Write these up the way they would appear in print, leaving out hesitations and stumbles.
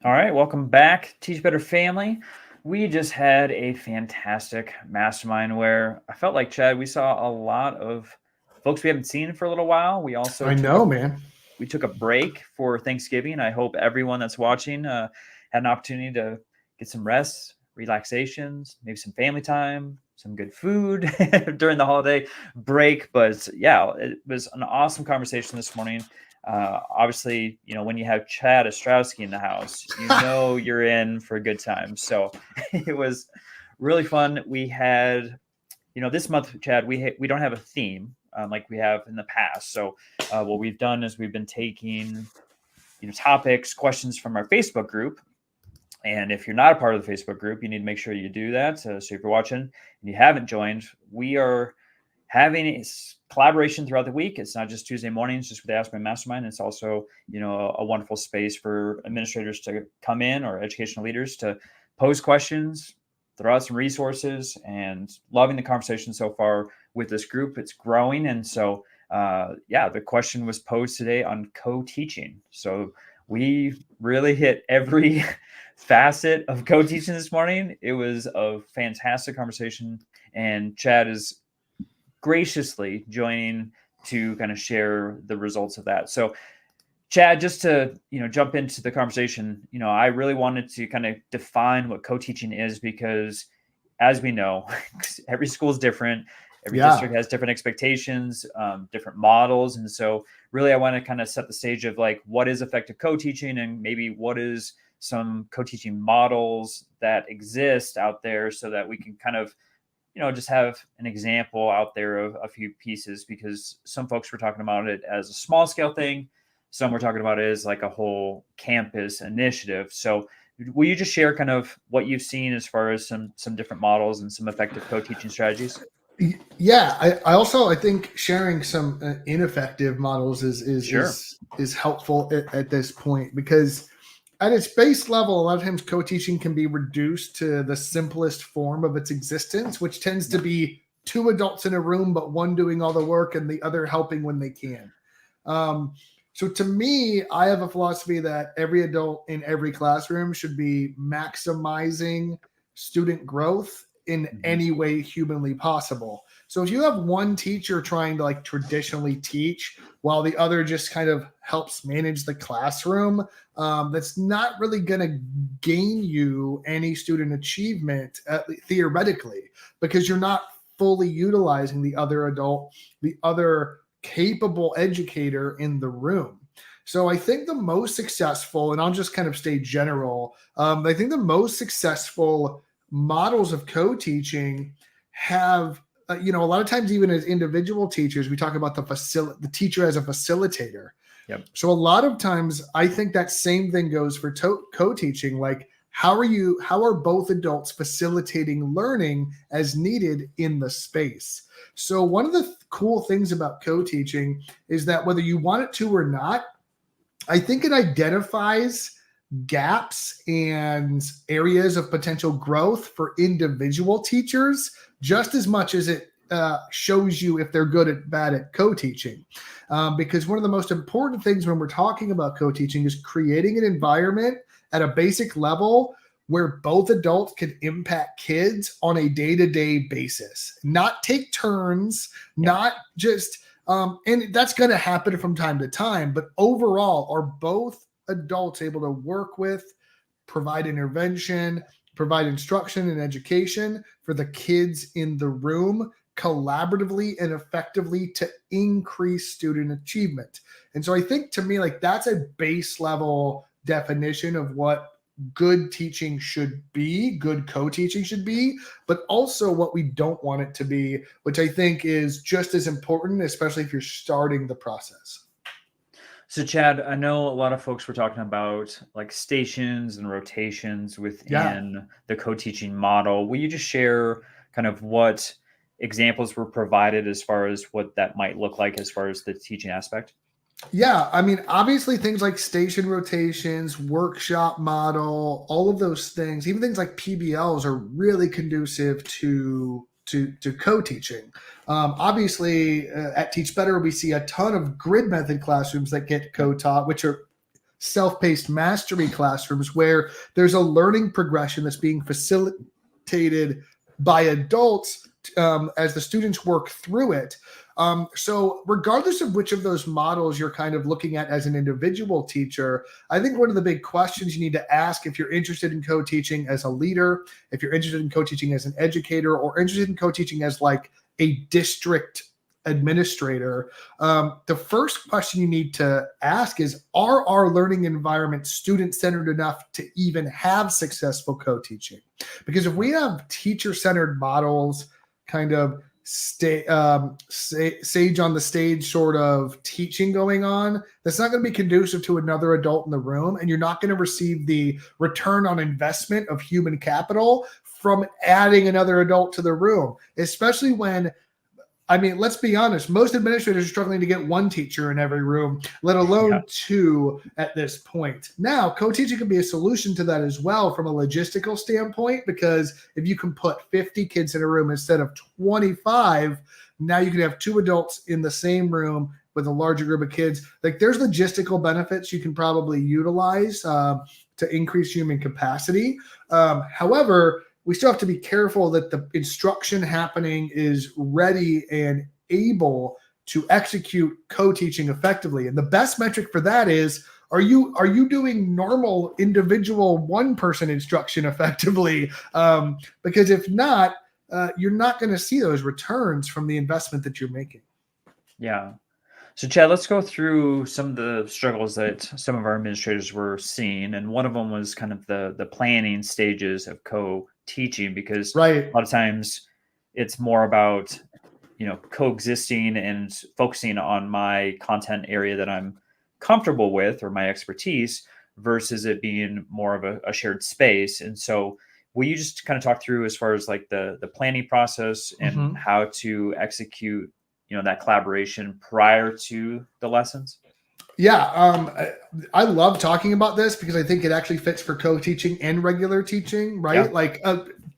All right, welcome back, Teach Better family. We just had a fantastic mastermind where I felt like, Chad, we saw a lot of folks we haven't seen for a little while. We also I know, man. took a break for Thanksgiving. I hope everyone that's watching had an opportunity to get some rest, relaxations, maybe some family time, some good food during the holiday break. But yeah, it was an awesome conversation this morning. Obviously, when you have Chad Ostrowski in the house, you're in for a good time. So it was really fun. We had, this month, Chad, we don't have a theme like we have in the past. So what we've done is we've been taking, topics, questions from our Facebook group. And if you're not a part of the Facebook group, you need to make sure you do that. So if you're watching and you haven't joined, we are having a collaboration throughout the week. It's not just Tuesday mornings, just with the Ask My Mastermind. It's also, a wonderful space for administrators to come in or educational leaders to pose questions, throw out some resources, and loving the conversation so far with this group. It's growing. And so, the question was posed today on co-teaching. So we really hit every facet of co-teaching this morning. It was a fantastic conversation, and Chad is graciously joining to kind of share the results of that. So Chad, just to jump into the conversation, I really wanted to kind of define what co-teaching is because, as we know, every school is different. Every district has different expectations, different models, and so really, I want to kind of set the stage of like what is effective co-teaching, and maybe what is some co-teaching models that exist out there, so that we can kind of just have an example out there of a few pieces, because some folks were talking about it as a small scale thing. Some were talking about it as like a whole campus initiative. So will you just share kind of what you've seen as far as some different models and some effective co-teaching strategies? Yeah, I think sharing some ineffective models Sure. is helpful at this point, because at its base level, a lot of times co-teaching can be reduced to the simplest form of its existence, which tends to be two adults in a room, but one doing all the work and the other helping when they can. So to me, I have a philosophy that every adult in every classroom should be maximizing student growth in any way humanly possible. So if you have one teacher trying to like traditionally teach while the other just kind of helps manage the classroom, that's not really going to gain you any student achievement, theoretically, because you're not fully utilizing the other adult, the other capable educator in the room. So I think the most successful, and I'll just kind of stay general, I think the most successful models of co-teaching have, a lot of times, even as individual teachers, we talk about the teacher as a facilitator. Yep. So a lot of times, I think that same thing goes for co-teaching. Like, how are both adults facilitating learning as needed in the space? So one of the cool things about co-teaching is that whether you want it to or not, I think it identifies gaps and areas of potential growth for individual teachers just as much as it shows you if they're good at bad at co-teaching. Because one of the most important things when we're talking about co-teaching is creating an environment at a basic level where both adults can impact kids on a day-to-day basis, not take turns, not just, and that's going to happen from time to time, but overall, are both adults able to work with, provide intervention, provide instruction and education for the kids in the room collaboratively and effectively to increase student achievement. And so I think, to me, like, that's a base level definition of what good teaching should be, good co-teaching should be, but also what we don't want it to be, which I think is just as important, especially if you're starting the process. So Chad, I know a lot of folks were talking about like stations and rotations within the co-teaching model. Will you just share kind of what examples were provided as far as what that might look like as far as the teaching aspect? Yeah, I mean, obviously things like station rotations, workshop model, all of those things, even things like PBLs are really conducive to co-teaching. Obviously, at Teach Better, we see a ton of grid method classrooms that get co-taught, which are self-paced mastery classrooms where there's a learning progression that's being facilitated by adults as the students work through it. So regardless of which of those models you're kind of looking at as an individual teacher, I think one of the big questions you need to ask if you're interested in co-teaching as a leader, if you're interested in co-teaching as an educator, or interested in co-teaching as like a district administrator, the first question you need to ask is, are our learning environment student-centered enough to even have successful co-teaching? Because if we have teacher-centered models, kind of sage on the stage sort of teaching going on, that's not going to be conducive to another adult in the room, and you're not going to receive the return on investment of human capital from adding another adult to the room, especially when, I mean, let's be honest, most administrators are struggling to get one teacher in every room, let alone two at this point. Now, co-teaching can be a solution to that as well from a logistical standpoint, because if you can put 50 kids in a room instead of 25, now you can have two adults in the same room with a larger group of kids. Like, there's logistical benefits you can probably utilize to increase human capacity. However, we still have to be careful that the instruction happening is ready and able to execute co-teaching effectively. And the best metric for that is, are you doing normal individual one-person instruction effectively? Because if not, you're not going to see those returns from the investment that you're making. Yeah. So Chad, let's go through some of the struggles that some of our administrators were seeing. And one of them was kind of the planning stages of co-teaching, because right. a lot of times it's more about, coexisting and focusing on my content area that I'm comfortable with or my expertise versus it being more of a shared space. And so will you just kind of talk through as far as like the planning process and how to execute that collaboration prior to the lessons? Yeah, I love talking about this because I think it actually fits for co-teaching and regular teaching, right? Yeah. Like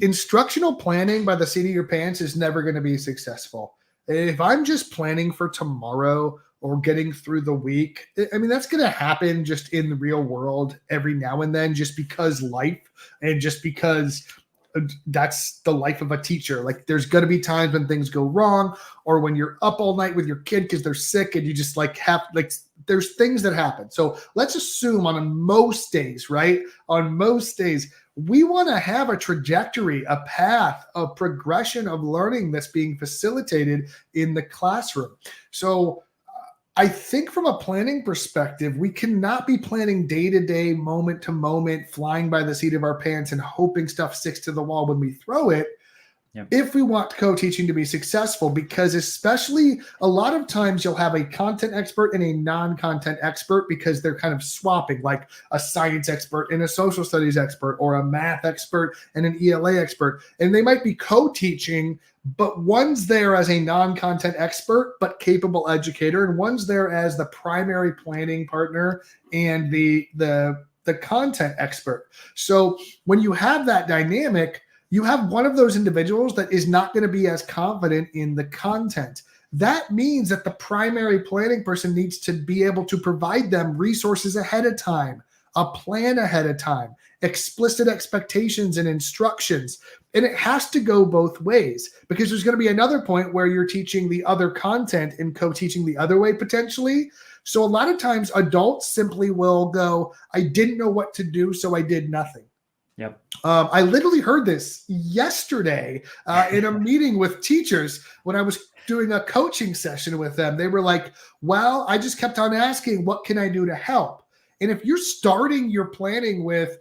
instructional planning by the seat of your pants is never going to be successful. If I'm just planning for tomorrow or getting through the week, I mean, that's going to happen just in the real world every now and then, just because life and just because that's the life of a teacher. Like, there's going to be times when things go wrong, or when you're up all night with your kid because they're sick and you just there's things that happen. So let's assume on most days, right? On most days, we want to have a trajectory, a path, a progression of learning that's being facilitated in the classroom. So I think from a planning perspective, we cannot be planning day-to-day, moment-to-moment, flying by the seat of our pants and hoping stuff sticks to the wall when we throw it. Yep. If we want co-teaching to be successful, because especially a lot of times you'll have a content expert and a non-content expert because they're kind of swapping, like a science expert and a social studies expert, or a math expert and an ELA expert. And they might be co-teaching, but one's there as a non-content expert but capable educator, and one's there as the primary planning partner and the content expert. So when you have that dynamic, you have one of those individuals that is not going to be as confident in the content. That means that the primary planning person needs to be able to provide them resources ahead of time, a plan ahead of time, explicit expectations and instructions. And it has to go both ways, because there's going to be another point where you're teaching the other content and co-teaching the other way potentially. So a lot of times adults simply will go, I didn't know what to do, so I did nothing. Yep. I literally heard this yesterday in a meeting with teachers when I was doing a coaching session with them. They were like, well, I just kept on asking, what can I do to help? And if you're starting your planning with,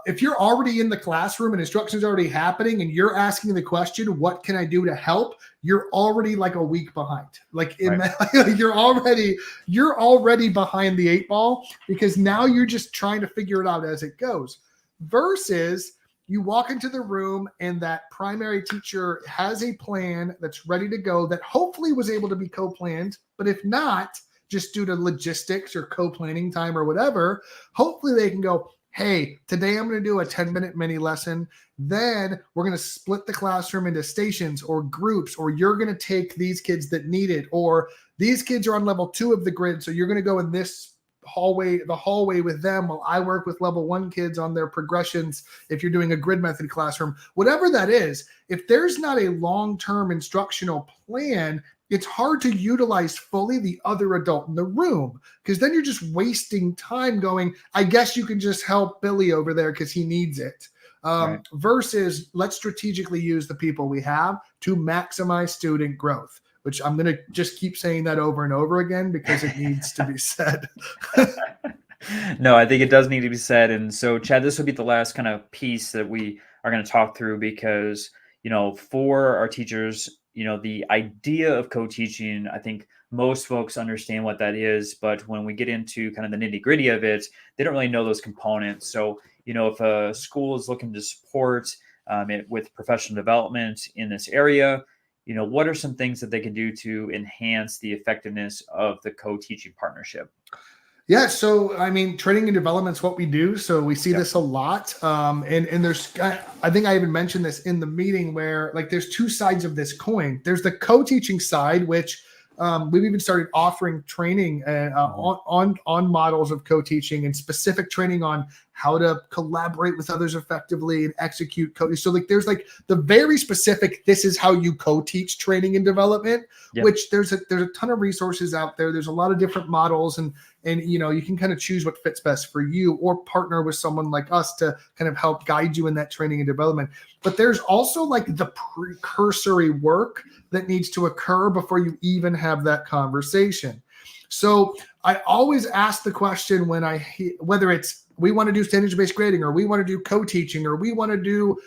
if you're already in the classroom and instruction's already happening and you're asking the question, what can I do to help? You're already like a week behind. Like you're already behind the 8 ball, because now you're just trying to figure it out as it goes. Versus you walk into the room and that primary teacher has a plan that's ready to go that hopefully was able to be co-planned, but if not, just due to logistics or co-planning time or whatever, hopefully they can go, hey, today I'm going to do a 10-minute mini lesson. Then we're going to split the classroom into stations or groups, or you're going to take these kids that need it, or these kids are on level 2 of the grid, so you're going to go in this hallway with them while I work with level 1 kids on their progressions. If you're doing a grid method classroom, whatever that is, if there's not a long-term instructional plan, it's hard to utilize fully the other adult in the room, because then you're just wasting time going, I guess you can just help Billy over there because he needs it. Right. Versus let's strategically use the people we have to maximize student growth, which I'm going to just keep saying that over and over again because it needs to be said. No, I think it does need to be said. And so, Chad, this will be the last kind of piece that we are going to talk through because, for our teachers, the idea of co-teaching, I think most folks understand what that is. But when we get into kind of the nitty gritty of it, they don't really know those components. So, if a school is looking to support it with professional development in this area, what are some things that they can do to enhance the effectiveness of the co-teaching partnership? Yeah, so I mean, training and development is what we do. So we see this a lot. And there's, I think I even mentioned this in the meeting where like there's two sides of this coin. There's the co-teaching side, which we've even started offering training on models of co-teaching and specific training on how to collaborate with others effectively and execute co-teaching. So like there's like the very specific, this is how you co-teach training and development, which there's a ton of resources out there. There's a lot of different models and you can kind of choose what fits best for you or partner with someone like us to kind of help guide you in that training and development. But there's also like the precursory work that needs to occur before you even have that conversation. So I always ask the question when whether it's we want to do standards-based grading or we want to do co-teaching or we want to do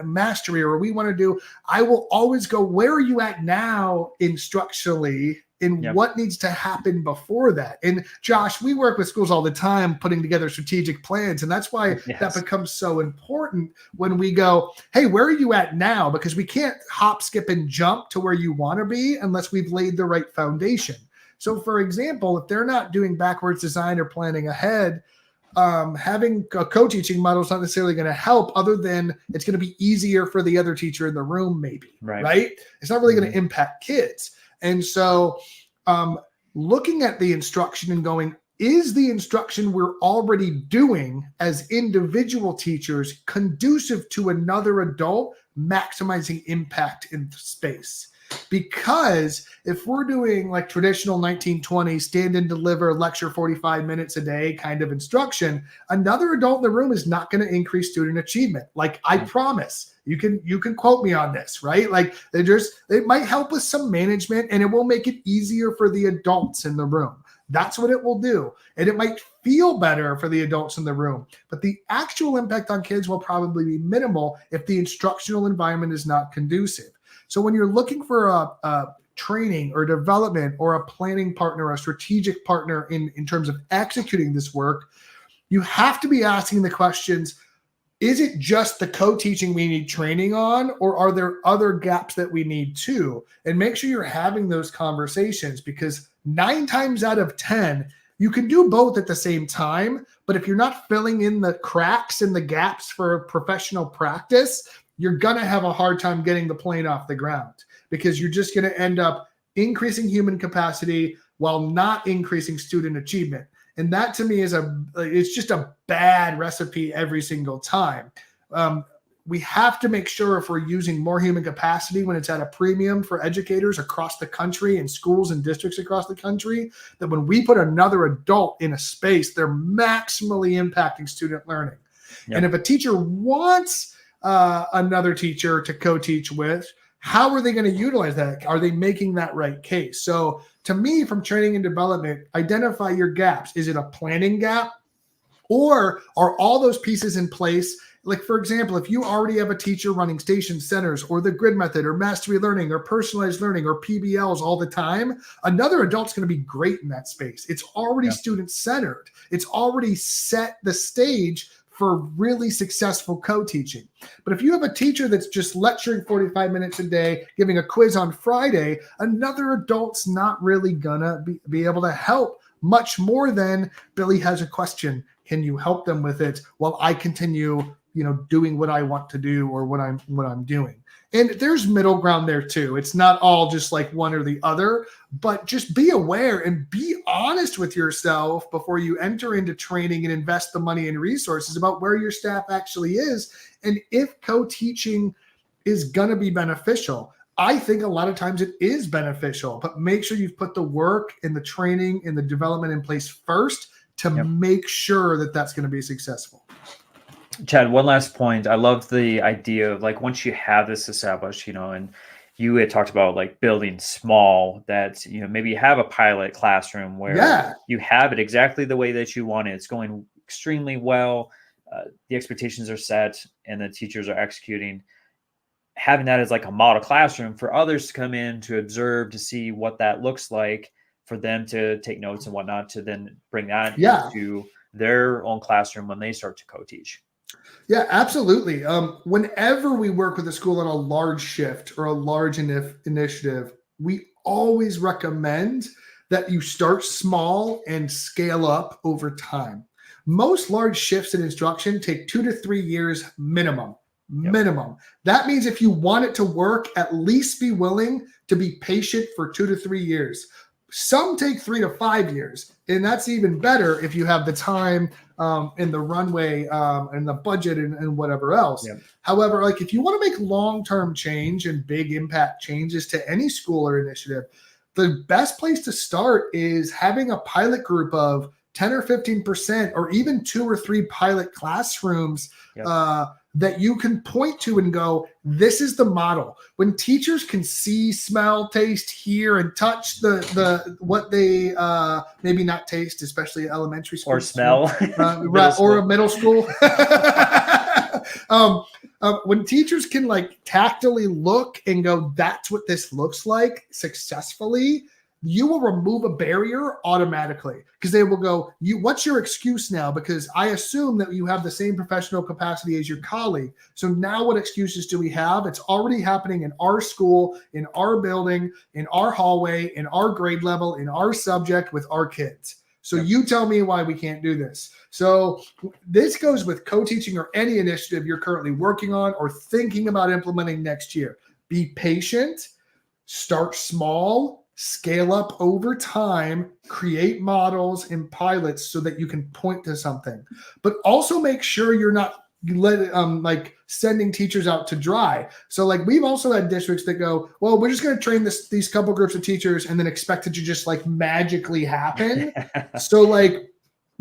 mastery or we want to do, I will always go, where are you at now instructionally and what needs to happen before that? And Josh, we work with schools all the time putting together strategic plans. And that's why that becomes so important when we go, hey, where are you at now? Because we can't hop, skip, and jump to where you want to be unless we've laid the right foundation. So for example, if they're not doing backwards design or planning ahead, having a co-teaching model is not necessarily going to help, other than it's going to be easier for the other teacher in the room, maybe, right? It's not really going to impact kids. And so looking at the instruction and going, is the instruction we're already doing as individual teachers conducive to another adult maximizing impact in the space? Because if we're doing like traditional 1920 stand and deliver lecture 45 minutes a day kind of instruction, another adult in the room is not going to increase student achievement. Like I promise, you can quote me on this, right? Like it might help with some management and it will make it easier for the adults in the room. That's what it will do. And it might feel better for the adults in the room, but the actual impact on kids will probably be minimal if the instructional environment is not conducive. So when you're looking for a training or development or a planning partner, a strategic partner in terms of executing this work, you have to be asking the questions, is it just the co-teaching we need training on, or are there other gaps that we need too? And make sure you're having those conversations, because 9 times out of 10, you can do both at the same time. But if you're not filling in the cracks and the gaps for professional practice, you're going to have a hard time getting the plane off the ground, because you're just going to end up increasing human capacity while not increasing student achievement. And that to me it's just a bad recipe every single time. We have to make sure if we're using more human capacity when it's at a premium for educators across the country and schools and districts across the country, that when we put another adult in a space, they're maximally impacting student learning. And if a teacher wants another teacher to co-teach with, how are they going to utilize that? Are they making that right case? So to me, from training and development, identify your gaps. Is it a planning gap, or are all those pieces in place? Like, for example, if you already have a teacher running station centers or the grid method or mastery learning or personalized learning or PBLs all the time, another adult's going to be great in that space. It's already student-centered. It's already set the stage for really successful co-teaching. But if you have a teacher that's just lecturing 45 minutes a day, giving a quiz on Friday, another adult's not really gonna be able to help much more than, Billy has a question, can you help them with it while I continue doing what I want to do or what I'm doing. And there's middle ground there too. It's not all just like one or the other, but just be aware and be honest with yourself before you enter into training and invest the money and resources about where your staff actually is. And if co-teaching is going to be beneficial, I think a lot of times it is beneficial, but make sure you've put the work and the training and the development in place first to make sure that that's going to be successful. Chad, one last point. I love the idea of like, once you have this established, and you had talked about like building small, that, maybe you have a pilot classroom where you have it exactly the way that you want it. It's going extremely well. The expectations are set and the teachers are executing. Having that as like a model classroom for others to come in to observe, to see what that looks like, for them to take notes and whatnot, to then bring that into their own classroom when they start to co-teach. Yeah, absolutely. Whenever we work with a school on a large shift or a large initiative, we always recommend that you start small and scale up over time. Most large shifts in instruction take 2 to 3 years minimum. Minimum. That means if you want it to work, at least be willing to be patient for 2 to 3 years. Some take 3 to 5 years, and that's even better if you have the time and the runway and the budget and whatever else. However, like if you want to make long-term change and big impact changes to any school or initiative, the best place to start is having a pilot group of 10 or 15%, or even 2 or 3 pilot classrooms that you can point to and go, this is the model. When teachers can see, smell, taste, hear, and touch the what they maybe not taste, especially elementary school. Or smell. Or a middle school. When teachers can like tactily look and go, that's what this looks like successfully, you will remove a barrier automatically, because they will go, what's your excuse now? Because I assume that you have the same professional capacity as your colleague. So now what excuses do we have? It's already happening in our school, in our building, in our hallway, in our grade level, in our subject with our kids. So you tell me why we can't do this. So this goes with co-teaching or any initiative you're currently working on or thinking about implementing next year. Be patient, start small, scale up over time, create models and pilots so that you can point to something. But also make sure you're not like sending teachers out to dry. So like we've also had districts that go, well, we're just going to train these couple groups of teachers and then expect it to just like magically happen. So like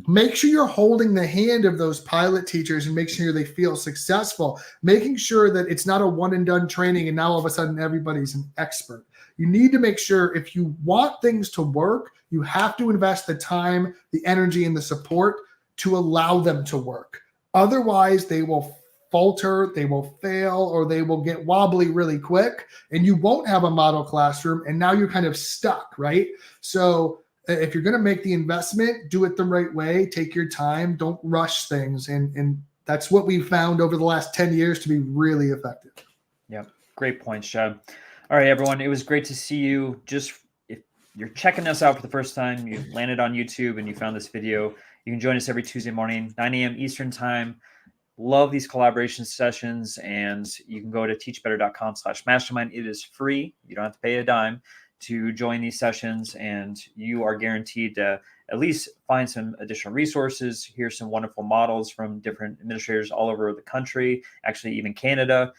make sure you're holding the hand of those pilot teachers and make sure they feel successful, making sure that it's not a one and done training and now all of a sudden everybody's an expert. You need to make sure if you want things to work, you have to invest the time, the energy, and the support to allow them to work. Otherwise, they will falter, they will fail, or they will get wobbly really quick, and you won't have a model classroom, and now you're kind of stuck, right? So if you're going to make the investment, do it the right way, take your time, don't rush things, and that's what we've found over the last 10 years to be really effective. Yeah, great points, Chad. All right, everyone. It was great to see you. Just if you're checking us out for the first time, you landed on YouTube and you found this video, you can join us every Tuesday morning, 9 a.m. Eastern time. Love these collaboration sessions, and you can go to teachbetter.com/mastermind. It is free. You don't have to pay a dime to join these sessions, and you are guaranteed to at least find some additional resources, hear some wonderful models from different administrators all over the country, actually even Canada.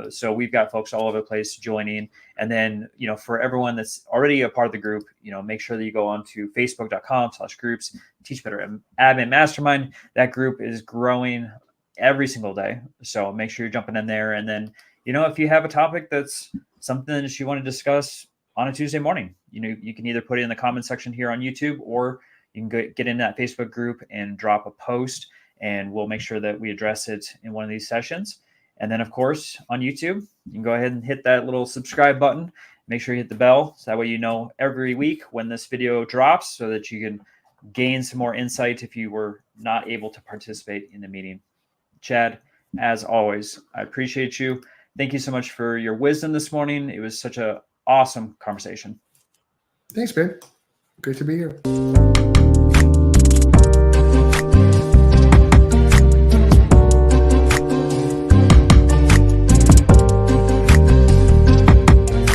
So we've got folks all over the place joining. And then, for everyone that's already a part of the group, make sure that you go on to facebook.com/groups, Teach Better Admin Mastermind. That group is growing every single day. So make sure you're jumping in there. And then, if you have a topic that's something that you want to discuss on a Tuesday morning, you can either put it in the comment section here on YouTube, or you can get in that Facebook group and drop a post, and we'll make sure that we address it in one of these sessions. And then, of course, on YouTube, you can go ahead and hit that little subscribe button. Make sure you hit the bell, so that way every week when this video drops, so that you can gain some more insight if you were not able to participate in the meeting. Chad, as always, I appreciate you. Thank you so much for your wisdom this morning. It was such an awesome conversation. Thanks, Ben. Great to be here.